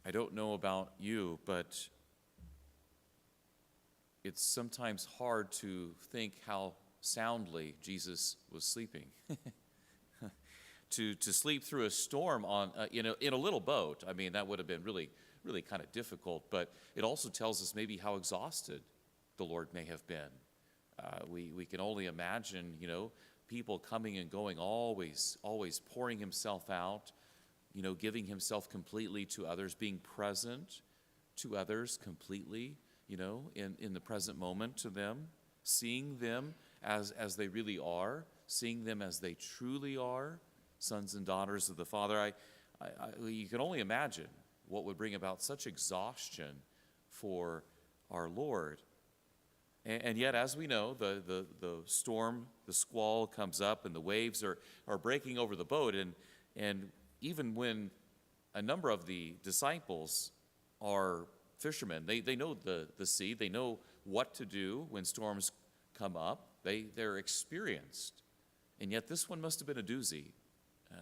I don't know about you, but it's sometimes hard to think how soundly Jesus was sleeping. To sleep through a storm on in a little boat, I mean, that would have been really kind of difficult. But it also tells us maybe how exhausted the Lord may have been. We can only imagine, people coming and going, always pouring himself out, giving himself completely to others, being present to others completely, in the present moment to them, seeing them as they really are, seeing them as they truly are, sons and daughters of the Father. You can only imagine what would bring about such exhaustion for our Lord. And yet, as we know, the storm, the squall comes up and the waves are breaking over the boat. And even when a number of the disciples are fishermen, they know the sea, they know what to do when storms come up. They're experienced. And yet this one must have been a doozy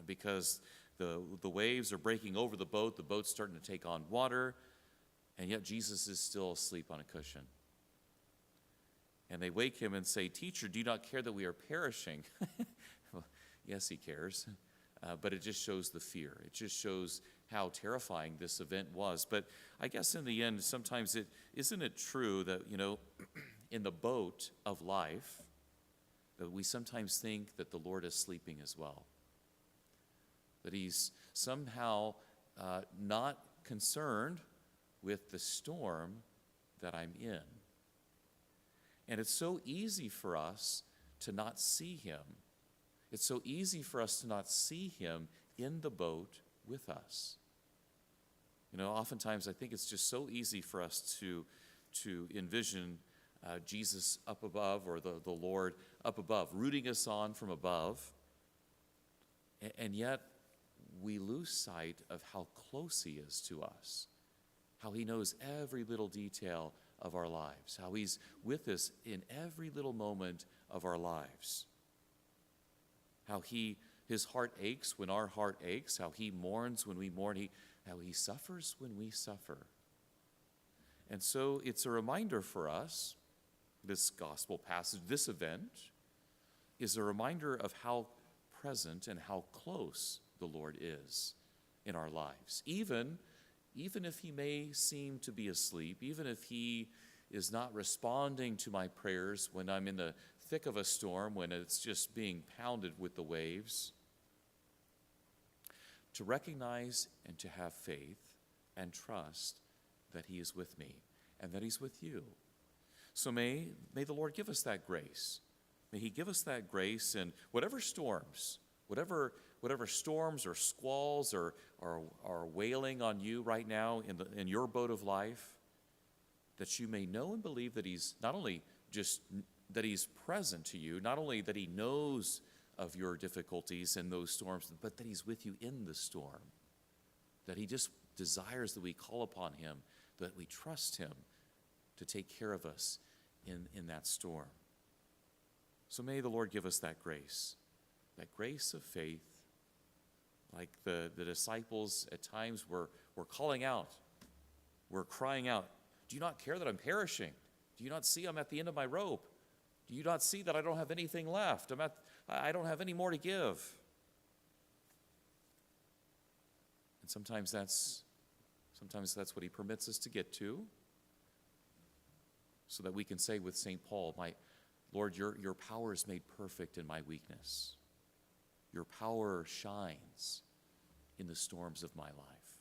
because the waves are breaking over the boat's starting to take on water, and yet Jesus is still asleep on a cushion. And they wake him and say, "Teacher, do you not care that we are perishing?" Well, yes, he cares, but it just shows the fear. It just shows how terrifying this event was. But I guess in the end, sometimes isn't it true that, in the boat of life, that we sometimes think that the Lord is sleeping as well? That he's somehow not concerned with the storm that I'm in. And it's so easy for us to not see him. It's so easy for us to not see him in the boat with us. Oftentimes I think it's just so easy for us to envision Jesus up above, or the Lord up above, rooting us on from above. And yet we lose sight of how close he is to us, how he knows every little detail of our lives, how he's with us in every little moment of our lives, how his heart aches when our heart aches, how he mourns when we mourn, how he suffers when we suffer. And so it's a reminder for us, this gospel passage, this event, is a reminder of how present and how close the Lord is in our lives. Even if he may seem to be asleep, even if he is not responding to my prayers when I'm in the thick of a storm, when it's just being pounded with the waves, to recognize and to have faith and trust that he is with me and that he's with you. So may the Lord give us that grace. May he give us that grace in whatever storms, whatever storms or squalls are wailing on you right now in your boat of life, that you may know and believe that he's not only just that he's present to you, not only that he knows of your difficulties in those storms, but that he's with you in the storm, that he just desires that we call upon him, that we trust him to take care of us in that storm. So may the Lord give us that grace of faith, like the disciples at times were calling out, were crying out, "Do you not care that I'm perishing? Do you not see I'm at the end of my rope? Do you not see that I don't have anything left? I don't have any more to give?" And sometimes that's what he permits us to get to, so that we can say with St. Paul, "My Lord, your power is made perfect in my weakness. Your power shines in the storms of my life."